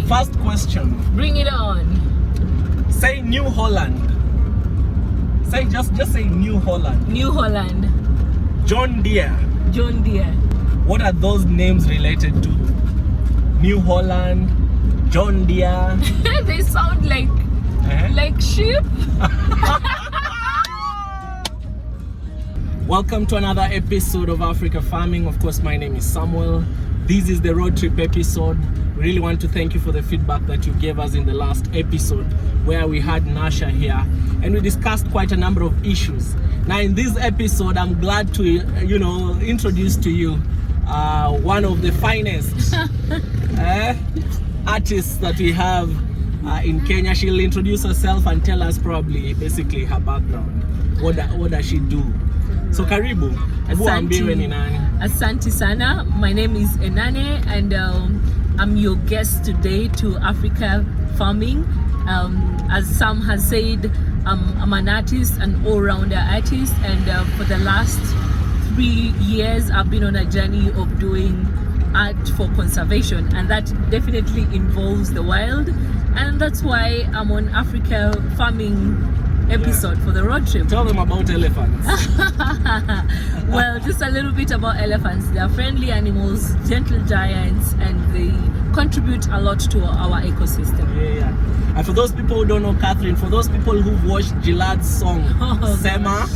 First question. Bring it on. Say New Holland. Just say New Holland. New Holland. John Deere. John Deere. What are those names related to? New Holland, John Deere. They sound like sheep. Welcome to another episode of Africa Farming. Of course, my name is Samuel. This is the road trip episode. We really want to thank you for the feedback that you gave us in the last episode where we had Nasha here and we discussed quite a number of issues. Now in this episode, I'm glad to introduce to you one of the finest artists that we have in Kenya. She'll introduce herself and tell us probably basically her background. What does she do? So karibu. Asante sana. My name is Enane and I'm your guest today to Africa Farming. As Sam has said, I'm an artist, an all-rounder artist, and for the last 3 years I've been on a journey of doing art for conservation, and that definitely involves the wild, and that's why I'm on Africa Farming episode for the road trip. Tell them about elephants. Well, just a little bit about elephants. They are friendly animals, gentle giants, and they contribute a lot to our ecosystem. Yeah. And for those people who don't know Catherine, for those people who've watched Gilad's song, Sema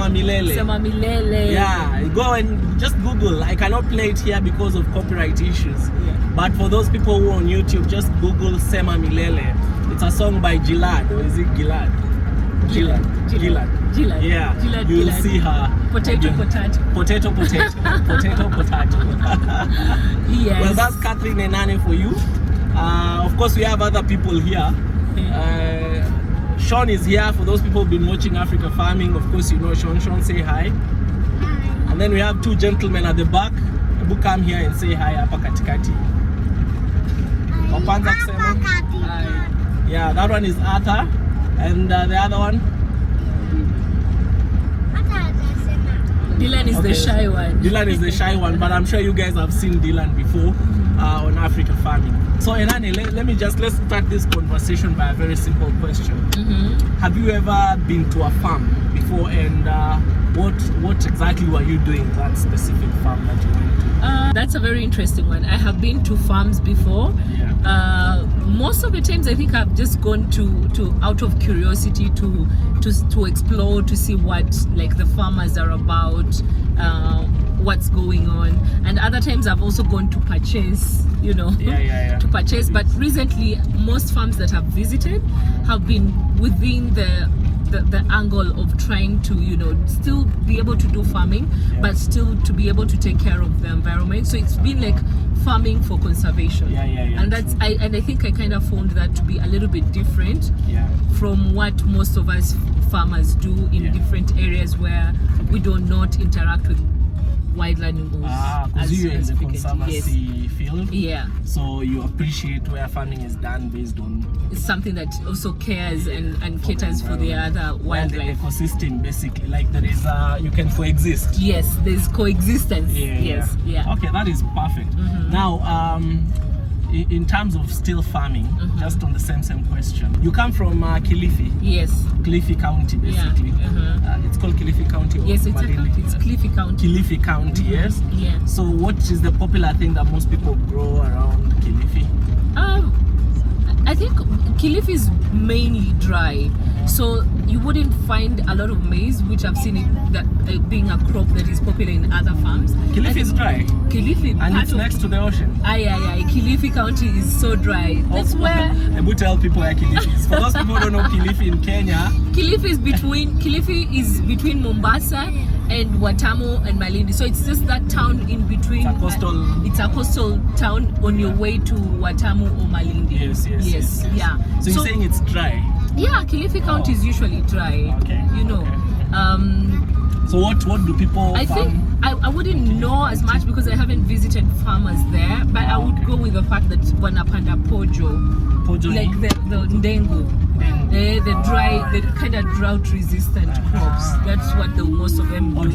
Milele. Sema Milele. Yeah, go and just Google. I cannot play it here because of copyright issues. Yeah. But for those people who are on YouTube, just Google Sema Milele. It's a song by Gilad, or is it Gilad? Gilad. Yeah, you'll see her. Potato. Potato. Yes. Well, that's Catherine Enane for you. Of course, we have other people here. Sean is here. For those people who've been watching Africa Farming, of course, you know Sean. Sean, say hi. Hi. And then we have two gentlemen at the back who come here and say hi. Hapa katikati. Wapanza kusema. Hi. Yeah, that one is Arthur. And the other one? Dylan is the shy one. Dylan is the shy one, but I'm sure you guys have seen Dylan before on Africa Farming. So Enane, let's start this conversation by a very simple question. Have you ever been to a farm before, and what exactly were you doing that specific farm that you went to? That's a very interesting one. I have been to farms before. Yeah. Most of the times I think I've just gone to out of curiosity to explore, to see what like the farmers are about, what's going on, and other times I've also gone to purchase, to purchase. But recently most farms that I've visited have been within the angle of trying to still be able to do farming, but still to be able to take care of the environment. So it's been like farming for conservation. And that's I think I kind of found that to be a little bit different from what most of us farmers do in different areas where we do not interact with wild animals. Because you're in the conservancy field. Yeah. So you appreciate where farming is done based on. It's something that also cares and caters for the other wildlife. The ecosystem, basically, like there is you can coexist. Yes, there's coexistence. Yeah. Okay, that is perfect. Now, in terms of still farming, just on the same question, you come from Kilifi. Yes. Kilifi County, basically. It's called Kilifi County. Yes, it's Kilifi County. Kilifi County, yes. Yeah. So what is the popular thing that most people grow around Kilifi? I think Kilifi is mainly dry, so you wouldn't find a lot of maize, which I've seen being a crop that is popular in other farms. Kilifi is dry. Kilifi, and it's next to the ocean. Aye. Kilifi County is so dry. That's where I would tell people where Kilifi is. For those people who don't know Kilifi in Kenya, Kilifi is between Mombasa and Watamu and Malindi. So it's just that town in between. It's a coastal town on your way to Watamu or Malindi. Yes. Yeah. So you're saying it's dry? Yeah, Kilifi County is usually dry. Okay. So what do people I think I wouldn't know as much because I haven't visited farmers there, but I would go with the fact that wanapanda pojo, like the ndengu. The kind of drought resistant crops. That's what most of them do.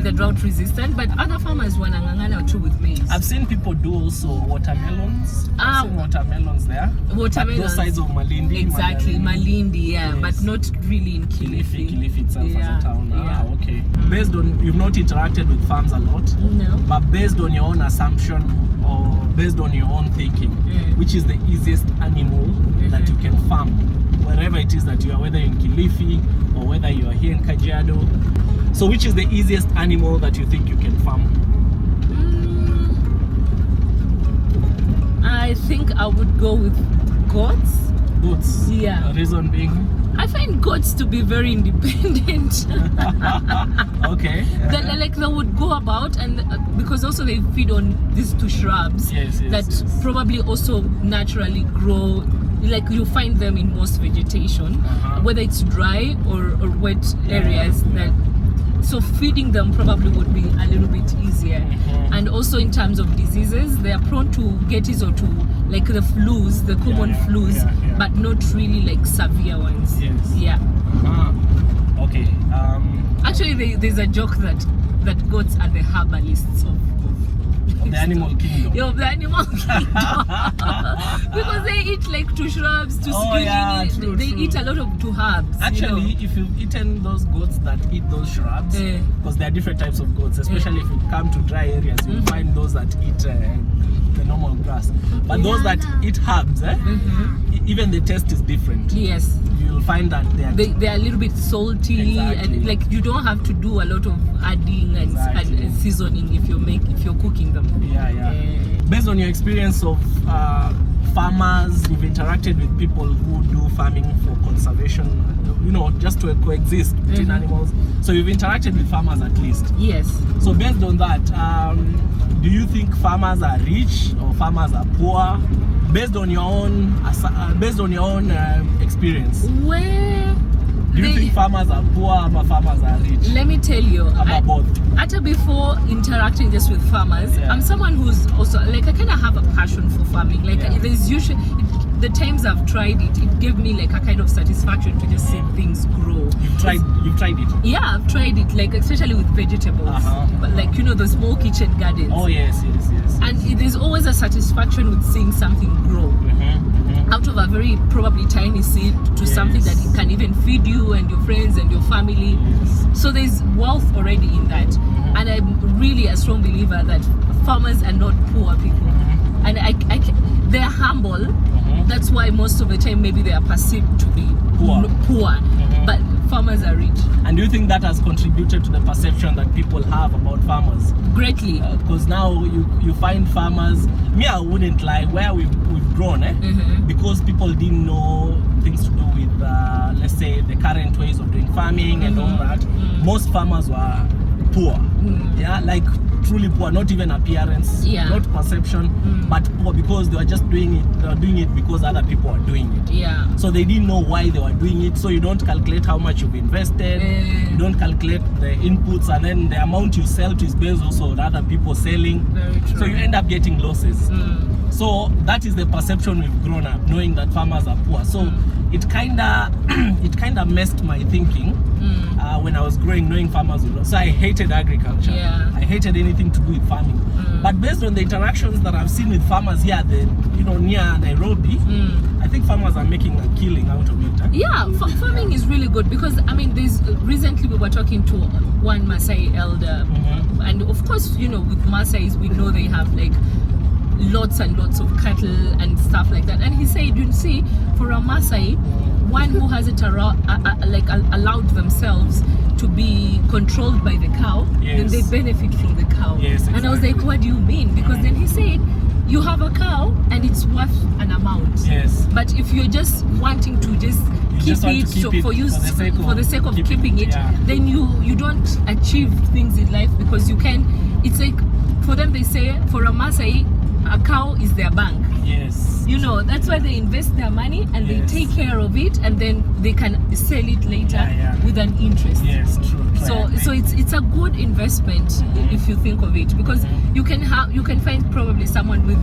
The drought resistant, but other farmers wanangangana too with maize. I've seen people do also watermelons. I've seen watermelons there. Watermelons. Those sides of Malindi. Exactly, Malindi, yes. but not really in Kilifi. Kilifi itself as a town. Yeah. Okay. Based on, you've not interacted with farms a lot. No. But based on your own assumption or based on your own thinking, which is the easiest animal that you can farm, wherever it is that you are, whether in Kilifi or whether you are here in Kajiado. So which is the easiest animal that you think you can farm? I think I would go with goats. Goats? Yeah. The reason being? I find goats to be very independent. Okay. They would go about, and because also they feed on these two shrubs that probably also naturally grow. Like you find them in most vegetation, whether it's dry or wet areas. So feeding them probably would be a little bit easier. And also in terms of diseases, they are prone to get to like the flus, the common flus, but not really like severe ones. Yes. Okay. Actually, there's a joke that goats are the herbalists of the animal kingdom. Yeah, of the animal kingdom. Because they eat like two shrubs, they eat a lot of two herbs. Actually, if you've eaten those goats that eat those shrubs, because there are different types of goats, especially if you come to dry areas, you'll find those that eat the normal grass. But those that eat herbs, even the taste is different. Yes. You'll find that they are a little bit salty, and like you don't have to do a lot of adding and seasoning if you're cooking them. Based on your experience of farmers, you've interacted with people who do farming for conservation, just to coexist between animals. So you've interacted with farmers at least. Yes. So based on that, do you think farmers are rich or farmers are poor? Based on your own experience. Do you think farmers are poor or farmers are rich? Let me tell you, both. After before interacting just with farmers, I'm someone who's also like I kind of have a passion for farming. Like there's usually the times I've tried it, it gave me like a kind of satisfaction to just see things grow. You've tried it? Yeah, I've tried it, like especially with vegetables. But like the small kitchen gardens. Oh yes. And there's always a satisfaction with seeing something grow. Out of a very probably tiny seed to something that it can even feed you and your friends and your family. So there's wealth already in that. And I'm really a strong believer that farmers are not poor people. And they're humble. That's why most of the time maybe they are perceived to be poor. But farmers are rich. And do you think that has contributed to the perception that people have about farmers? Greatly. Because now you find farmers, I wouldn't lie, where we've grown, because people didn't know things to do with, let's say, the current ways of doing farming and all that. Most farmers were poor. Like truly poor, not even appearance, not perception, but poor because they were just doing it. They were doing it because other people were doing it. So they didn't know why they were doing it. So you don't calculate how much you've invested. You don't calculate the inputs, and then the amount you sell to is based also on other people selling. Very true. So you end up getting losses. So that is the perception we've grown up, knowing that farmers are poor. So it kinda messed my thinking when I was growing, knowing farmers were low. So I hated agriculture. I hated anything to do with farming. But based on the interactions that I've seen with farmers here, near Nairobi, I think farmers are making a killing out of it. Farming is really good because recently we were talking to one Maasai elder, and of course with Maasais we know they have like lots and lots of cattle and stuff like that, and he said, you see, for a Maasai, one who hasn't allowed themselves to be controlled by the cow, then they benefit from the cow. And I was like, what do you mean? Because then he said, you have a cow and it's worth an amount. But if you're just wanting to just keep it for the sake of keeping it, then you don't achieve things in life, because you can. It's like for them, they say for a Maasai, a cow is their bank. That's why they invest their money and they take care of it, and then they can sell it later with an interest. So it's a good investment if you think of it, because you can find probably someone with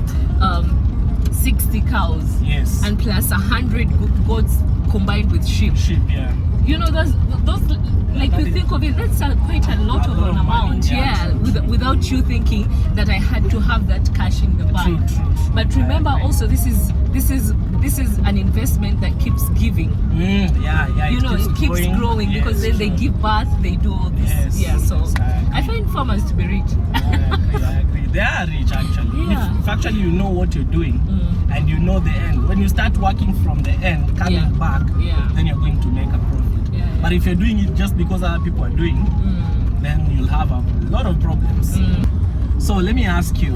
60 cows and plus 100 goats combined with sheep. Yeah. You know, those like you think of it, that's quite a lot of an amount. Without you thinking that I had to have that cash in the bank. True. But remember also, this is an investment that keeps giving. You know, it keeps growing Yes, because then they give birth, they do all this. Yes, So exactly. I find farmers to be rich. I agree. They are rich actually. Yeah. If actually you know what you're doing and you know the end. When you start working from the end, coming back, then you're going to make a profit. But if you're doing it just because other people are doing, then you'll have a lot of problems. So let me ask you,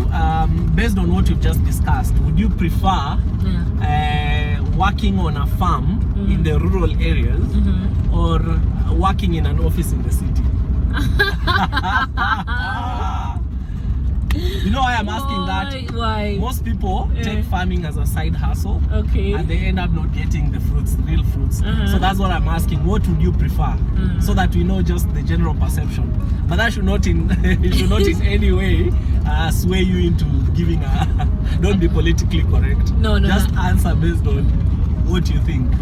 based on what you've just discussed, would you prefer working on a farm in the rural areas or working in an office in the city? You know why I'm asking that? Why? Most people take farming as a side hustle, Okay. and they end up not getting the real fruits. So that's what I'm asking. What would you prefer? So that we know just the general perception. But that should not in any way sway you into giving a. Don't be politically correct. No. Just answer based on what you think.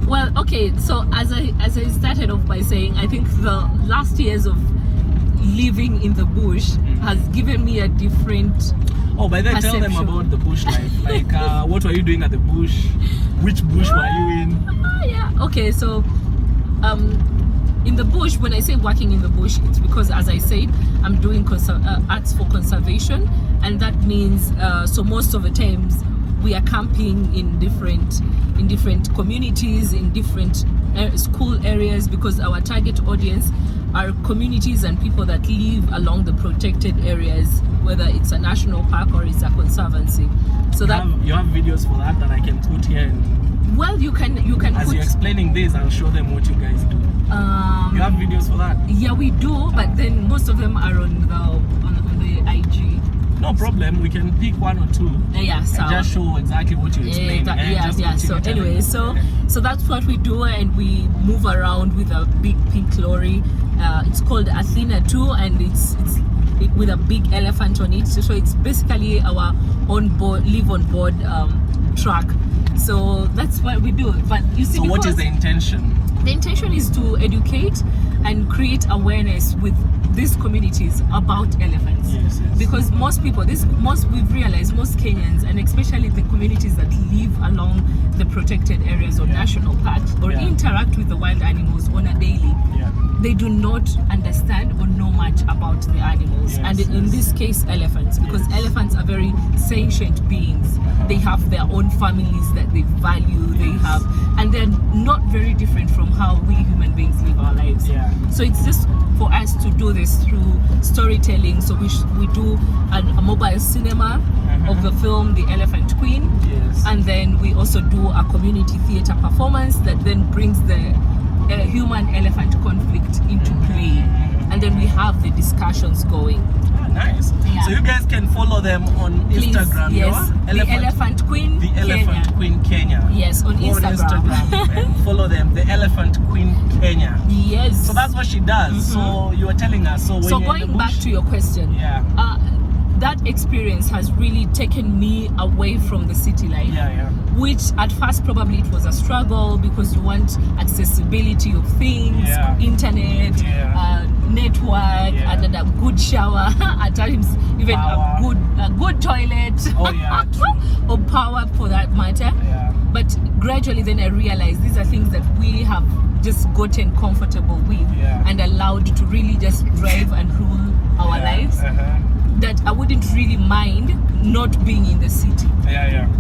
Well, okay. So as I started off by saying, I think the last years of living in the bush has given me a different By then tell them about the bush life. Like, what were you doing at the bush? Which bush were you in? Okay, so in the bush, when I say working in the bush, it's because, as I said, I'm doing arts for conservation, and that means so most of the times we are camping in different communities, in different school areas, because our target audience are communities and people that live along the protected areas, whether it's a national park or it's a conservancy. So you have videos for that I can put here. Well, you can as you're explaining this, I'll show them what you guys do. You have videos for that? Yeah, we do, but then most of them are on the IG. No problem, we can pick one or two. So just show exactly what you explain. So anyway, so that's what we do, and we move around with a big pink lorry. It's called Athena 2, and it's with a big elephant on it. So it's basically our live on board truck. So that's what we do. But you see, so what is the intention? The intention is to educate and create awareness with these communities about elephants. Yes. Because we've realized most Kenyans, and especially the communities that live along the protected areas or national parks or interact with the wild animals on a daily, they do not understand or know much about the animals. And in this case, elephants, because elephants are very sentient beings. They have their own families that they value. They have, and they're not very different from how we human beings live our lives. So it's just for us to do this through storytelling. So we do a mobile cinema of the film The Elephant Queen, and then we also do a community theater performance that then brings the human-elephant conflict into play, and then we have the discussions going. Nice. So you guys can follow them on Instagram. The Elephant Queen. The Elephant Queen Kenya. Yes, on Instagram. And follow them. The Elephant Queen Kenya. Yes. So that's what she does. So you were telling us. So going back to your question. That experience has really taken me away from the city life. Which at first probably it was a struggle, because you want accessibility of things, internet, network, and a good shower, at times even a good toilet, or power for that matter. But gradually then I realized these are things that we have just gotten comfortable with and allowed to really just drive and rule our lives. That I wouldn't really mind not being in the city.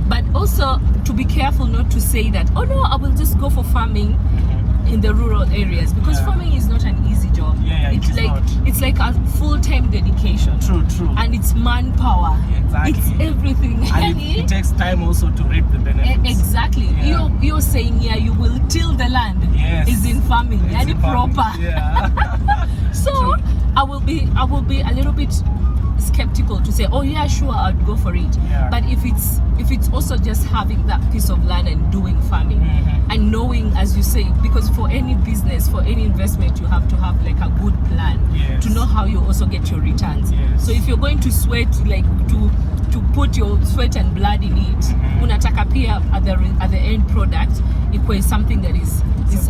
But also to be careful not to say that, oh no, I will just go for farming in the rural areas, because farming is not an easy job. It's like a full-time dedication. True. And it's manpower. Exactly. It's everything. And it takes time also to reap the benefits. Exactly. You're saying you will till the land. Is in farming. And proper. So true. I will be a little bit skeptical to say, oh yeah, sure, I'd go for it. But if it's also just having that piece of land and doing farming and knowing, as you say, because for any business, for any investment, you have to have like a good plan to know how you also get your returns. So if you're going to sweat, like to put your sweat and blood in it, unataka pia at the end product equals something that is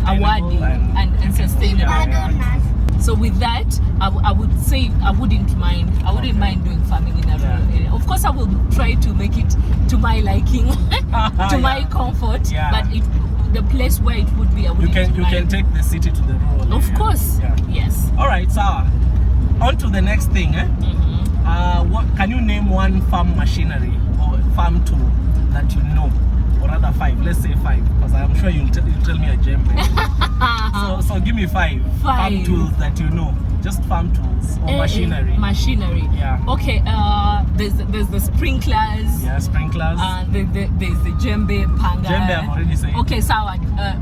awarding and sustainable. So with that, I would say I wouldn't mind doing farming in a rural area. Of course, I will try to make it to my liking, to my comfort. But the place where it would be, I wouldn't mind. You can take the city to the rural Of area. course. Yes. All right, Sawa. On to the next thing. What can you name one farm machinery or farm tool that you know? Or rather 5, let's say 5, because I'm sure you'll tell me a djembe. so give me 5 farm tools that you know, just farm tools or machinery. Machinery. Yeah. Okay. There's the sprinklers. Yeah, sprinklers. There's the djembe, panga. Djembe, I've already said. Okay, sawa.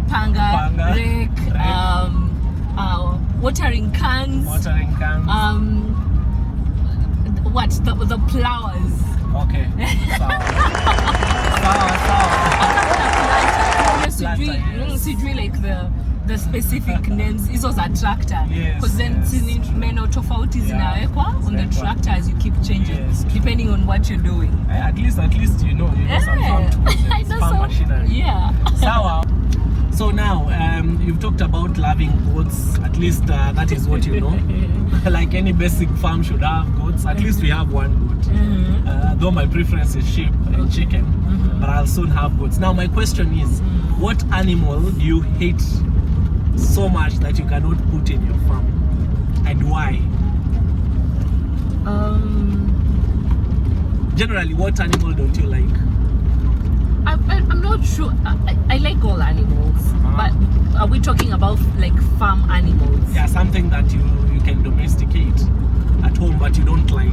Panga, rake. Watering cans. Watering cans. The plowers. Okay. Sawa. Sijui like the specific names. Hizo za tractor. Because then meno tofauti zinawekwa on the tractor as you keep changing, depending on what you're doing. At least you know some farm tools. I know farm machinery. Yeah. Sawa. So now, you've talked about loving goats. At least that is what you know. Like any basic farm should have goats. At least we have one goat. Though my preference is sheep and chicken, but I'll soon have goats. Now my question is, what animal do you hate so much that you cannot put in your farm, and why? Generally, what animal don't you like? I'm not sure. I like all animals, but are we talking about like farm animals? Yeah, something that you can domesticate at home, but you don't like.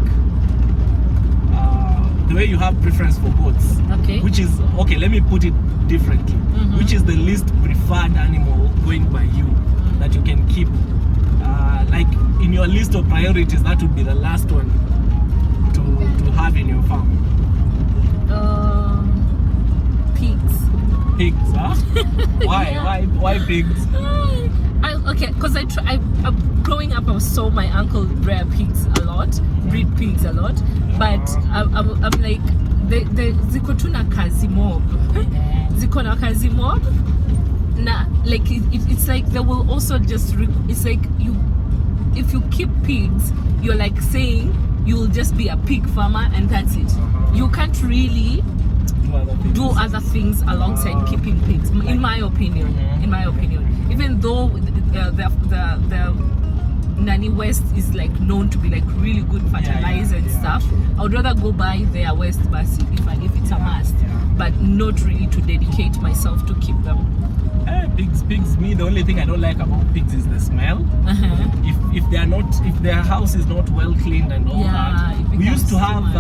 The way you have preference for goats, which is let me put it differently. Which is the least preferred animal going by you that you can keep? Like in your list of priorities, that would be the last one to have in your farm. Pigs, huh? Why pigs? Because growing up, I saw my uncle breed pigs a lot, but I'm like, ziko tu na kazi mob. Ziko na kazi mob. Like it's like they will also just it's like if you keep pigs, you're like saying you'll just be a pig farmer and that's it. You can't really do other things alongside keeping pigs, in my opinion. Even though the Nani West is like known to be like really good fertilizer and stuff, I would rather go buy their West Basi if it's a must, but not really to dedicate myself to keep them. Pigs. Me, the only thing I don't like about pigs is the smell. If their house is not well cleaned and all that. We used to have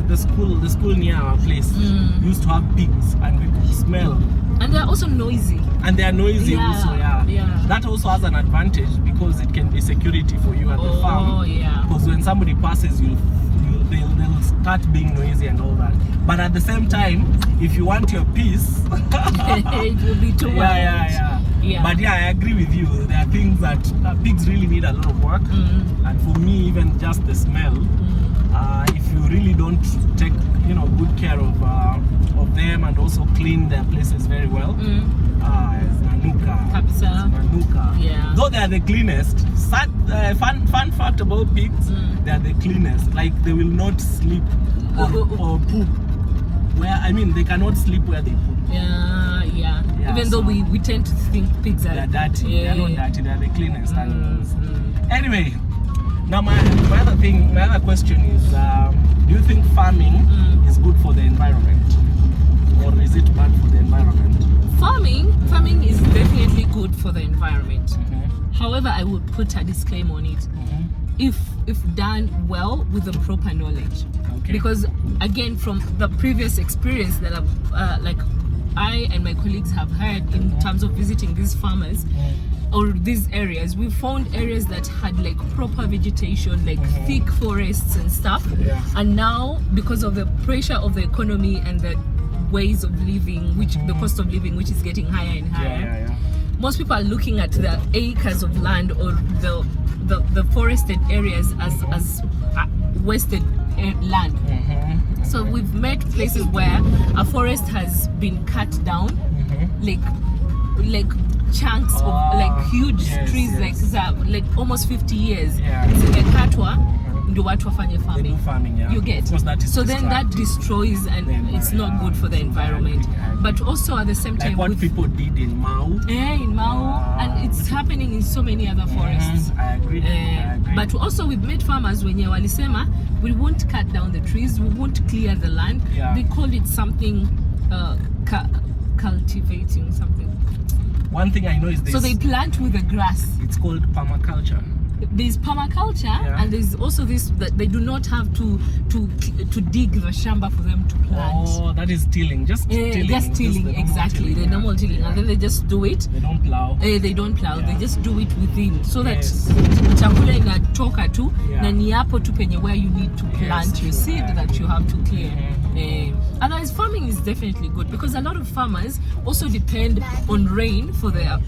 the school near our place. We used to have pigs, and we could smell. And they're also noisy. Also. That also has an advantage because it can be security for you at the farm. Because when somebody passes, they'll start being noisy and all that. But at the same time, if you want your peace, it will be too much. But I agree with you. There are things that pigs really need a lot of work, and for me, even just the smell. If you really don't take good care of them and also clean their places very well, it's manuka. Though they are the cleanest. Fun fact about pigs, they are the cleanest. Like they will not sleep or poop. They cannot sleep where they poop. Even though we tend to think pigs are dirty. They're not dirty. They're the cleanest animals. Anyway, now my other question is, do you think farming is good for the environment, or is it bad for the environment? Farming is definitely good for the environment. However, I would put a disclaimer on it. If done well with the proper knowledge. Because again, from the previous experience that I and my colleagues have had in terms of visiting these farmers or these areas, we found areas that had like proper vegetation, like thick forests and stuff. And now, because of the pressure of the economy and the ways of living, the cost of living, which is getting higher and higher, most people are looking at the acres of land or the forested areas as wasted land. So we've met places where a forest has been cut down, like like chunks of like huge trees like almost 50 years zimekatwa ndio watu wafanye farming. You get? So then that destroys and it's not good for the environment. But also at the same time, like what people did in Mau. In Mau, and it's happening in so many other forests. I agree. But also we've met farmers wenye walisema we won't cut down the trees, we won't clear the land. They call it something cultivating something. One thing I know is this. So they plant with the grass. It's called permaculture. There's permaculture, and there's also this that they do not have to dig the shamba for them to plant. Oh, that is tilling, just tilling, exactly, the normal tilling, and then they just do it. They don't plow. They don't plow. They just do it within, so that chakula inatoka tu na ni hapo tu penye where you need to plant your seed that you have to clear. Otherwise, farming is definitely good because a lot of farmers also depend on rain for their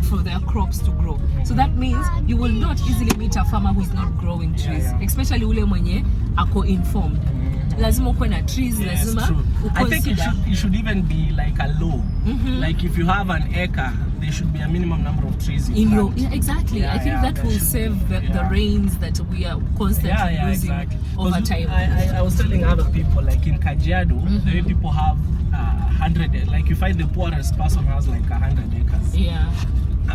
crops to grow. So that means you will not easily meet a farmer who is not growing trees, especially ule mwenye ako informed. Lazima ukwe na trees, lazima I think it should even be like a law. Like if you have an acre, there should be a minimum number of trees you plant. Exactly. I think that will save the rains that we are constantly losing over time. I was telling other people, like in Kajiado, the way people have 100, like you find the poorest person has like 100 acres. Yeah.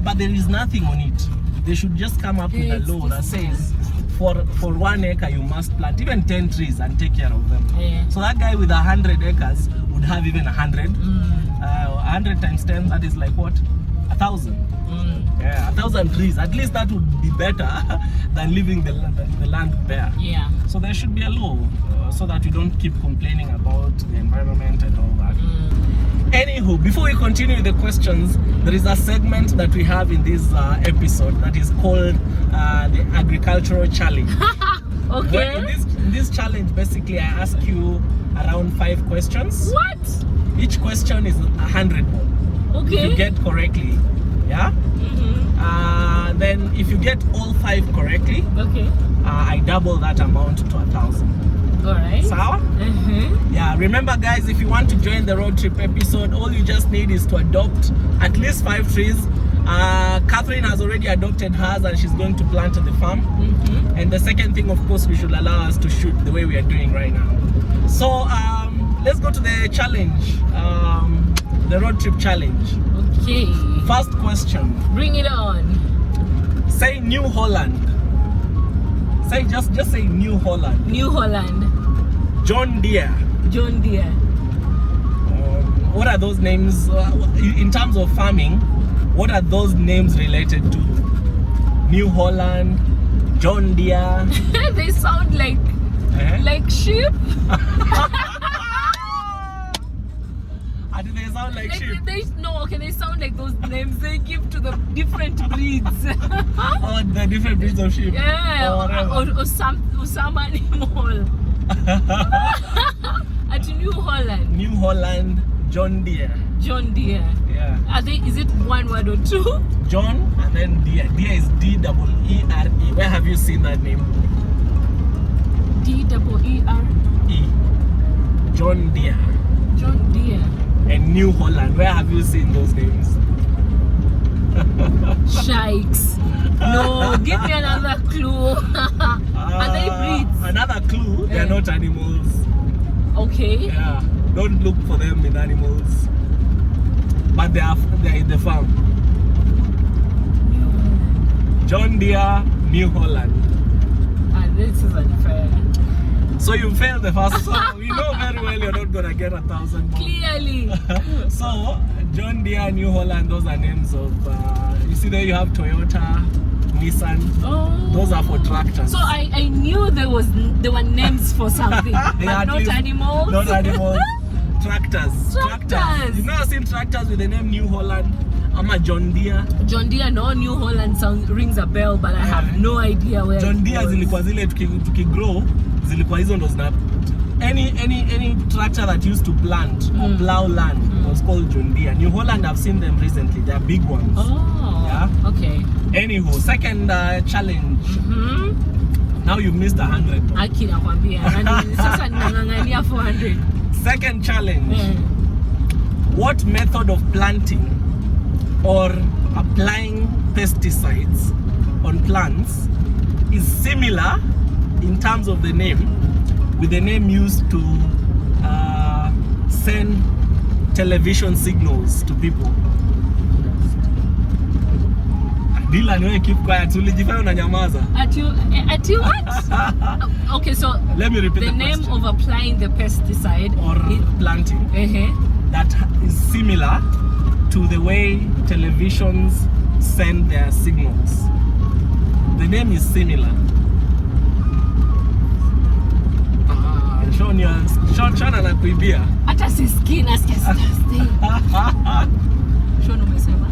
But there is nothing on it. They should just come up with a law that says for 1 acre you must plant even 10 trees and take care of them. So that guy with 100 acres would have even 100. 100 times 10, that is like what? 1,000. 1,000 trees. At least that would be better than leaving the land bare. So there should be a law so that we don't keep complaining about the environment and all that. Anywho, before we continue with the questions, there is a segment that we have in this episode that is called the Agricultural Challenge. Okay. In this challenge, basically, I ask you around 5 questions. What? Each question is 100 bob. Okay. If you get correctly, then if you get all 5 correctly, I double that amount to 1,000. Alright. Sawa? Yeah, remember guys, if you want to join the road trip episode, all you just need is to adopt at least 5 trees. Catherine has already adopted hers and she's going to plant at the farm. And the second thing, of course, we should allow us to shoot the way we are doing right now. So let's go to the challenge, the road trip challenge. Okay. First question. Bring it on. Say New Holland. Say just say New Holland. New Holland. John Deere. John Deere. What are those names in terms of farming? What are those names related to? New Holland, John Deere. They sound like sheep. Do they sound like sheep? They sound like those names they give to the different breeds. Oh, the different breeds of sheep. Or some animal. At New Holland. New Holland, John Deere. John Deere. Yeah. Is it one word or two? John and then Deere. Deere is D-E-E-R-E. Where have you seen that name? D-E-E-R-E. John Deere. John Deere. And New Holland. Where have you seen those names? Shikes. No, give me another clue. Are they breeds? Another clue, they are not animals. Okay. Yeah. Don't look for them in animals. But they are in the farm. John Deere, New Holland. This is unfair. So you failed the first, so you know very well you're not gonna get 1,000 more. Clearly. So John Deere, New Holland, those are names of you see there you have Toyota, Nissan. Those are for tractors. So I knew there were names for something, but not animals. Not animals. Tractors. You've never seen tractors with the name New Holland? I'm a John Deere. John Deere, no, New Holland rings a bell, but I have no idea where. John Deere zilikuwa zile tukigrow, zilikuwa hizo ndo zina any tractor that used to plant or plow land was called John Deere. New Holland, I've seen them recently. They are big ones. Okay. Anywho, second challenge. Now you've missed 100. Aki nakwambia. Sasa ninang'ang'ania 400. Second challenge. What method of planting or applying pesticides on plants is similar in terms of the name with the name used to send television signals to people. Dylan, you keep quiet. Ulijifanya unanyamaza. At you what? Okay, so let me repeat the name question. of applying the pesticide Or planting that is similar to the way televisions send their signals. The name is similar. Sean anakuibia. Hata sisikii nasikia stay. Sean umesema.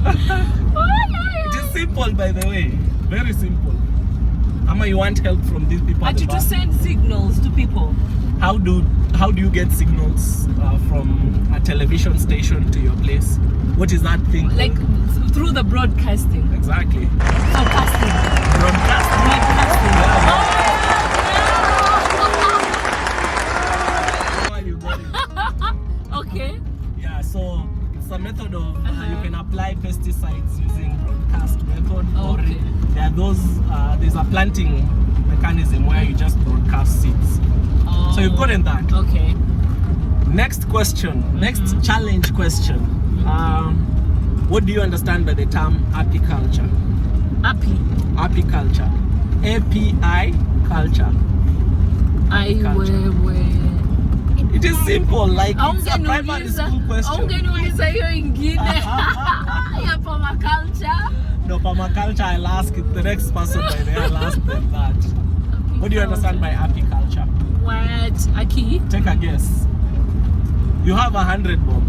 It is simple, by the way. Very simple. Ama, you want help from these people at the To back? send signals to people. How do you get signals from a television station to your place? What is that thing Like called? through the broadcasting. Exactly. Broadcasting. Broadcasting. Okay. Yeah, so it's a method of you can apply pesticides using broadcast method, or Okay. there are those there's a planting mechanism where you just broadcast seeds. Oh. So you've gotten that. Okay. Next question, next challenge question. What do you understand by the term apiculture? Apiculture. API culture. It is simple, like it's a primary school question. Ungeniuliza hiyo ingine ya permaculture. No, permaculture, I'll ask the next person by there, I'll ask them that. What do you understand by apiculture? What? Aki? Take a guess. You have 100 bob.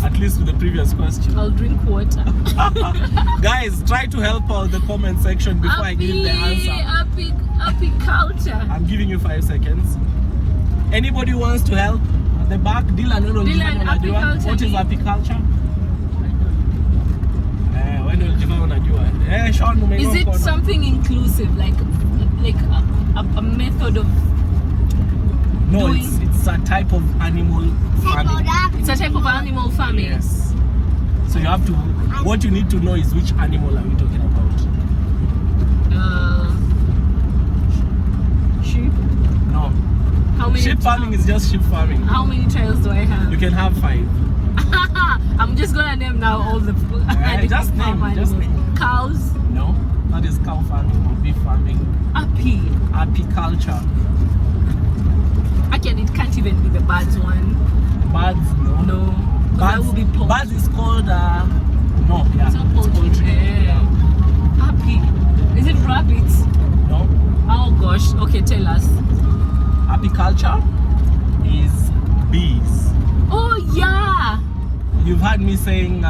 At least with the previous question. I'll drink water. Guys, try to help out the comment section before I give the answer. Apiculture. I'm giving you 5 seconds. Anybody who wants to help at the back? Dylan, apiculture. what is apiculture? Sean, Is it something inclusive, like a method of? No, it's a type of animal farming. It's a type of animal farming. Yes. So you have to. What you need to know is which animal are we talking about? Sheep. No. How many? Sheep farming is just sheep farming. How many trials do I have? You can have 5. I'm just gonna name now all the just name. Cows. No, that is cow farming or beef farming. Apiculture. Again, it can't even be the birds one. Birds, no. No. That would be pork. Birds is called no, yeah. It's not poultry. Is it rabbits? No. Oh gosh. Okay, tell us. Apiculture is bees. Oh yeah. You've heard me saying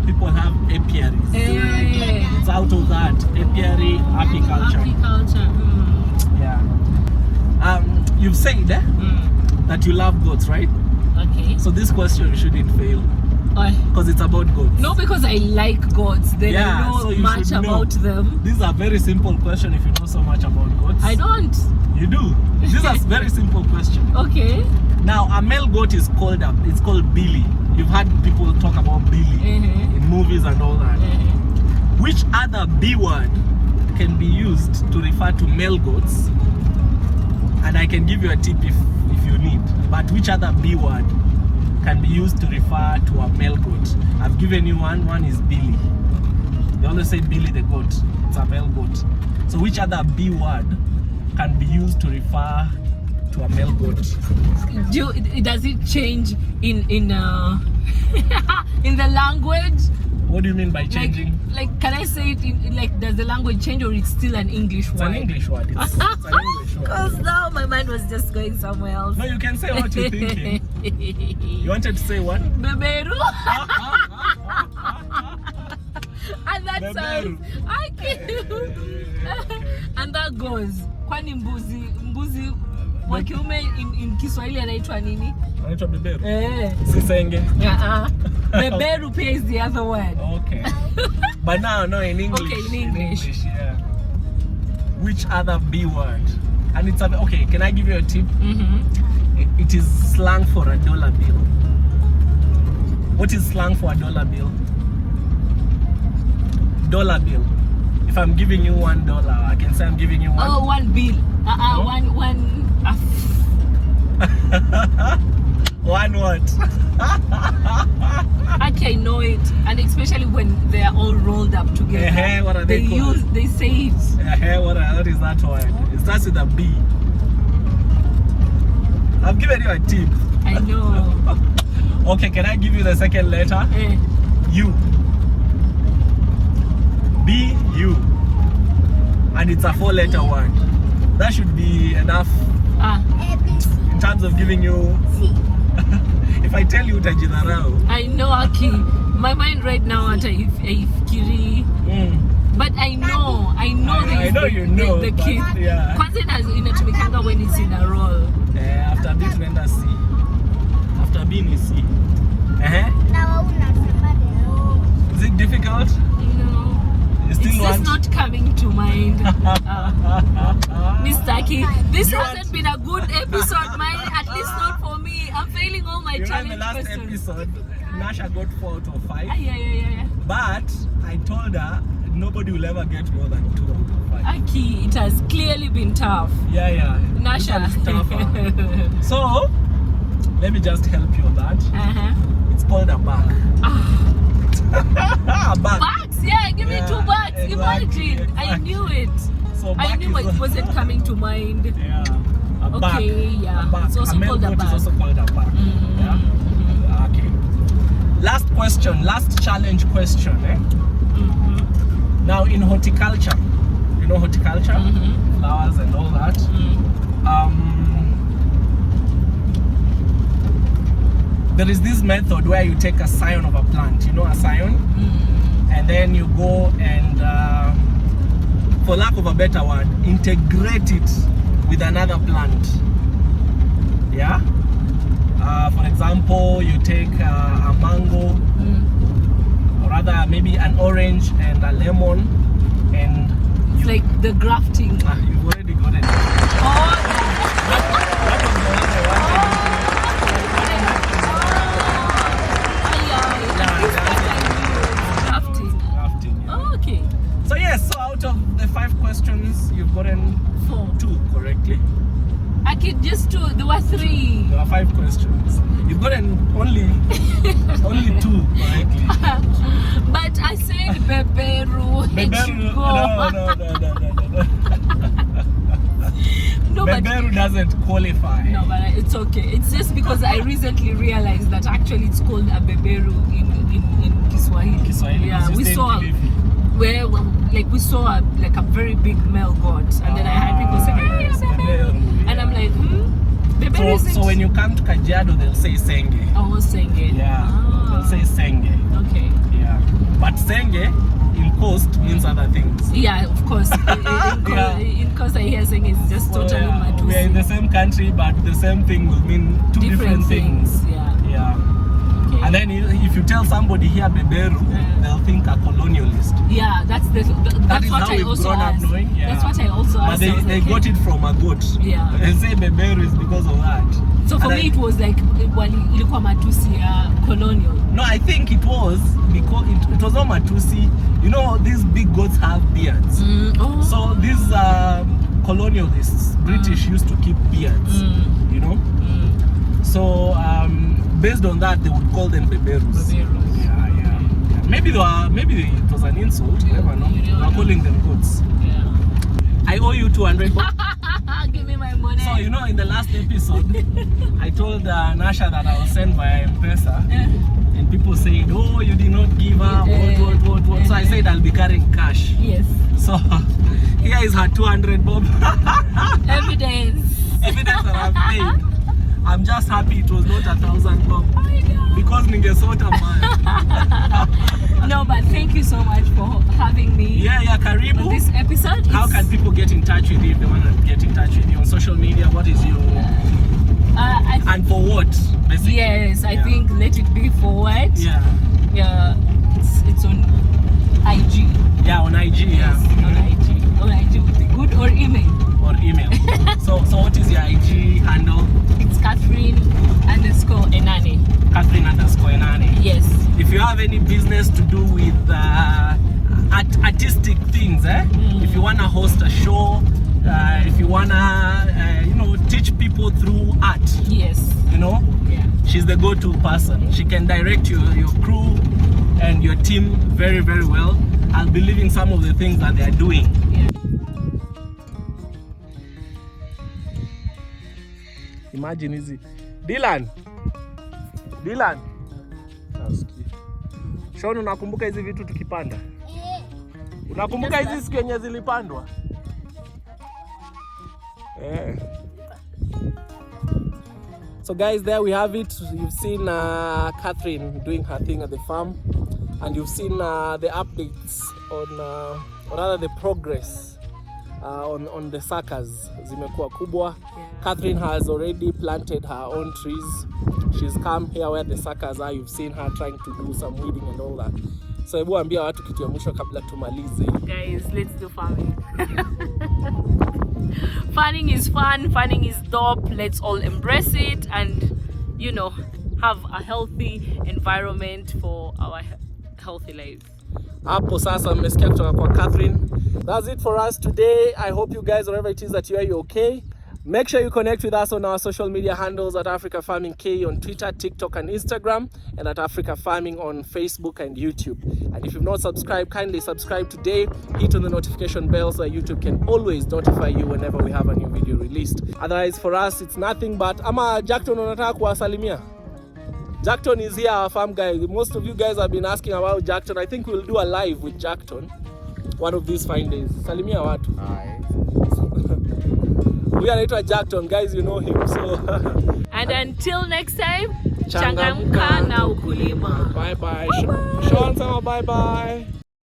people have apiaries. It's out of that. Apiary, apiculture. Apiculture. Yeah. You've said that you love goats, right? Okay. So this question shouldn't fail. Because it's about goats. No, because I like goats. Then I know so you much should know. about them. This is a very simple question if you know so much about goats. I don't. You do. This is a very simple question. Okay. Now, a male goat is called Billy. You've heard people talk about Billy in movies and all that. Which other B word can be used to refer to male goats? And I can give you a tip if you need. But which other B word can be used to refer to a male goat? I've given you one. One is Billy. They always say Billy the goat. It's a male goat. So which other B word can be used to refer to a male goat? Does it change in in the language? What do you mean by changing? Like can I say it in like, does the language change, or it's still an English word? It's an English word. It's an English word. Because now my mind was just going somewhere else. No, you can say what you're thinking. You wanted to say what? Beberu. And that sounds and that goes. Kwani mbuzi wa kiume in Kiswahili anaitwa nini? Anaitwa beberu. Sisenge. Beberu pia is the other word. Okay. But now, no, in English. Okay, in English. Yeah. Which other B word? And it's okay, can I give you a tip? It is slang for $1 bill. What is slang for a dollar bill? Dollar bill. If I'm giving you $1, I can say I'm giving you one. Oh, one bill. No? One. One what? Okay, I know it, and especially when they are all rolled up together. What are they called? They say it. What is that word? It starts with a B. I've given you a tip. I know. Okay, can I give you the second letter? U. B-U. And it's a 4-letter word. That should be enough in terms of giving you. If I tell you utajidharau. I know, Aki. My mind right now at Kiri. But I know I know you know the kid. Yeah. Kwanza inatumikanga when it's in a roll. After B tunaenda C. After B ni C. Is it difficult? No. You still it's want? just not coming to mind. Mr. Aki, this hasn't been a good episode, man. At least not for me. I'm failing all my challenge in the last questions. episode, Nasha got 4 out of 5. Yeah. But I told her nobody will ever get more than 2 out of 5. Aki, it has clearly been tough. Yeah. Nasha. This one is tougher. So, let me just help you on that. It's called a bag. A bag. Bags? Yeah, give me 2 bags. Exactly. Imagine. I knew it. So I knew it wasn't coming to mind. Yeah. A bag. Okay, yeah. A bag. It's also called a Is bag. also called a bag. Yeah. Okay. Last question, last challenge question. Now in horticulture, you know horticulture, flowers and all that. There is this method where you take a scion of a plant, you know a scion, and then you go and, for lack of a better word, integrate it with another plant. Yeah. For example, you take a mango, or rather maybe an orange and a lemon, and It's like the grafting. You've already got it. That was the one I wanted. Grafting. Yeah. Okay. So yes, so out of the 5 questions, you've gotten 2 correctly. I could just 2. There were 3. There are 5 questions. You've gotten only 2 correctly. But I said beberu. It should go. No. But Beberu doesn't qualify. no, but it's okay. It's just because I recently realized that actually it's called a beberu in Kiswahili. Yeah, we saw we saw a very big male goat, and then I had people say, "Hey, beberu," and I'm like, beberu isn't. So when you come to Kajiado, they'll say senge. Oh, senge. Yeah, they'll say senge. Okay. Yeah, but senge in Coast means other things. Yeah, of course. In course, I hear saying it's just totally matusi. We are in the same country, but the same thing will mean 2 different things. Yeah. Okay. And then if you tell somebody here beberu, they'll think a colonialist. Yeah, that's That what I also asked. That's what I also asked. But they got it from a goat. Yeah. They say beberu is because of that. So for me, it was like ilikuwa matusi colonial. No, I think it was because it was not matusi. You know, these big goats have beards. So these colonialists, British, used to keep beards. You know. So based on that, they would call them beberus. Yeah. Maybe it was an insult. You never know. They were calling them goats. Yeah. I owe you 200 bucks. Give me my money. So you know, in the last episode, I told Nasha that I will send via M-Pesa, and people said, "Oh, you did not give her what." So I said I'll be carrying cash. Yes. So here is her 200 bob. Evidence that I've paid. I'm just happy it was not 1,000 bob. Because ningesota man. No, but thank you so much for having me. Yeah, karibu. On this episode. How can people get in touch with you if they want to get in touch with you on social media? What is your and for what? Basically? Yes, I think let it be forward. Yeah. It's on IG. Yeah, on IG. Yes, on IG would be good, or email. So what is your IG handle? It's Catherine _Enane. Catherine _Enane. Yes. if you have any business to do with artistic things, if you wanna host a show, if you wanna teach people through art, Yes. She's the go-to person. She can direct your crew and your team very, very well. I'll be leaving some of the things that they are doing. Yeah. Imagine easy. Dylan. Sean, unakumbuka hizi vitu tukipanda? Unakumbuka hizi siku yenye zilipandwa? So guys, there we have it. You've seen Catherine doing her thing at the farm, and you've seen the updates on rather the progress on the suckers. Zimekuwa kubwa. Catherine has already planted her own trees. She's come here where the suckers are. You've seen her trying to do some weeding and all that. So hebu ambia watu kitu ya mwisho kabla tumalize. Guys, let's do farming. Farming is fun, farming is dope. Let's all embrace it and have a healthy environment for our healthy lives. Hapo sasa mmesikia kutoka kwa Catherine. That's it for us today. I hope you guys, wherever it is that you are, you're okay. Make sure you connect with us on our social media handles at Africa Farming K on Twitter, TikTok and Instagram, and at Africa Farming on Facebook and YouTube. And if you've not subscribed, kindly subscribe today. Hit on the notification bell so that YouTube can always notify you whenever we have a new video released. Otherwise, for us, it's nothing but... Ama Jackton unataka kuwasalimia? Jackton is here, our farm guy. Most of you guys have been asking about Jackton. I think we'll do a live with Jackton one of these fine days. Salimia watu. Hi. We are Jackton, guys, you know him. So and until next time, changamka na ukulima. Bye bye. Sean, bye bye.